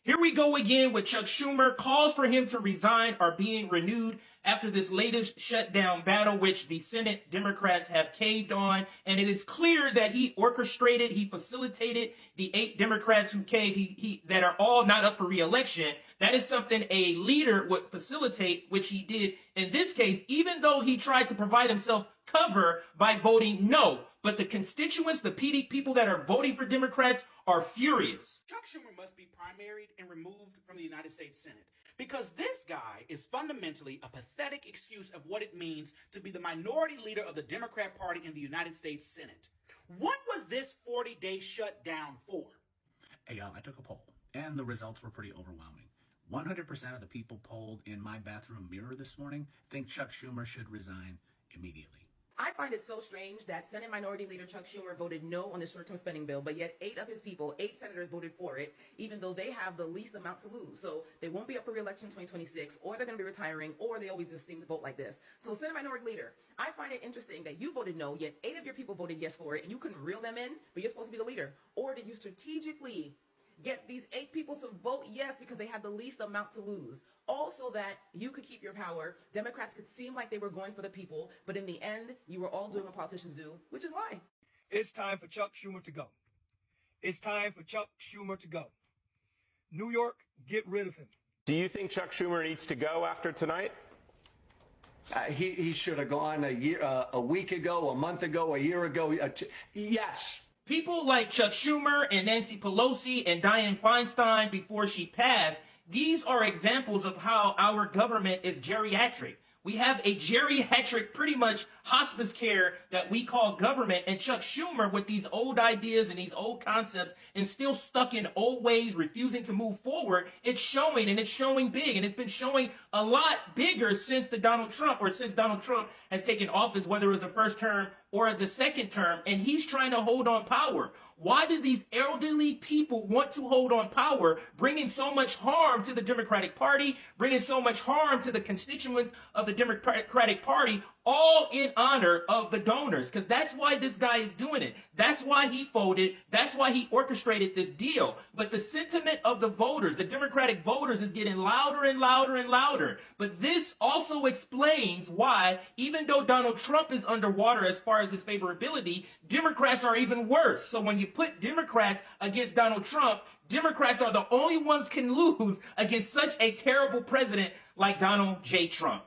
Here we go again with Chuck Schumer. Calls for him to resign are being renewed after this latest shutdown battle, which the Senate Democrats have caved on. And it is clear that he orchestrated, he facilitated the 8 Democrats who caved, that are all not up for re-election. That is something a leader would facilitate, which he did in this case, even though he tried to provide himself cover by voting no. But the constituents, the PD people that are voting for Democrats are furious. Chuck Schumer must be primaried and removed from the United States Senate because this guy is fundamentally a pathetic excuse of what it means to be the minority leader of the Democrat Party in the United States Senate. What was this 40-day shutdown for? Hey, y'all, I took a poll, and the results were pretty overwhelming. 100% of the people polled in my bathroom mirror this morning think Chuck Schumer should resign immediately. I find it so strange that Senate Minority Leader Chuck Schumer voted no on the short-term spending bill, but yet 8 of his people, 8 senators voted for it, even though they have the least amount to lose. So they won't be up for re-election in 2026, or they're going to be retiring, or they always just seem to vote like this. So Senate Minority Leader, I find it interesting that you voted no, yet 8 of your people voted yes for it, and you couldn't reel them in, but you're supposed to be the leader. Or did you strategically get these 8 people to vote yes because they had the least amount to lose? Also that you could keep your power. Democrats could seem like they were going for the people, but in the end, you were all doing what politicians do, which is lie. It's time for Chuck Schumer to go. It's time for Chuck Schumer to go. New York, get rid of him. Do you think Chuck Schumer needs to go after tonight? He should have gone a week ago, a month ago, a year ago. Yes. People like Chuck Schumer and Nancy Pelosi and Dianne Feinstein before she passed, these are examples of how our government is geriatric. We have a geriatric, pretty much hospice care that we call government, and Chuck Schumer with these old ideas and these old concepts and still stuck in old ways, refusing to move forward. It's showing, and it's showing big, and it's been showing a lot bigger since Donald Trump has taken office, whether it was the first term or the second term, and he's trying to hold on power. Why do these elderly people want to hold on power, bringing so much harm to the Democratic Party, bringing so much harm to the constituents of the Democratic Party, all in honor of the donors? Because that's why this guy is doing it. That's why he folded. That's why he orchestrated this deal. But the sentiment of the voters, the Democratic voters, is getting louder and louder and louder. But this also explains why, even though Donald Trump is underwater as far as his favorability, Democrats are even worse. So when you put Democrats against Donald Trump, Democrats are the only ones can lose against such a terrible president like Donald J. Trump.